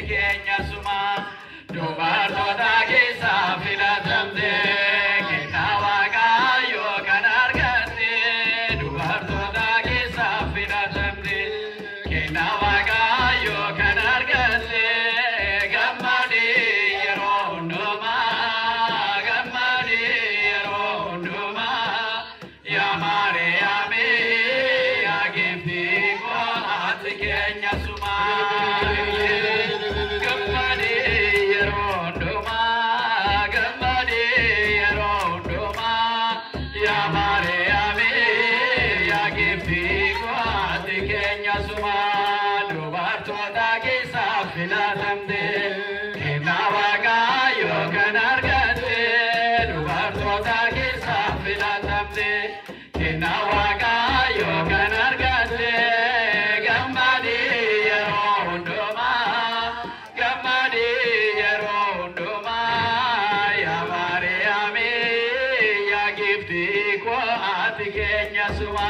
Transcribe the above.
keenya suma dubartoota keessaa filatamte kenna Waaqayyoo kan argatte dubartoota keessaa filatamte kenna Waaqayyoo kan argatte gammadii yeroo hundumaa gammadii yeroo hundumaa yaa Maariyaami yaa giftii koo ati keenya suma filatamte kenna Waaqayyoo kan argatte dubartoota keessaa filatamte kenna Waaqayyoo kan argatte gammadii yeroo hundumaa yaa Maariyaami yaa giftii koo ati keenya suma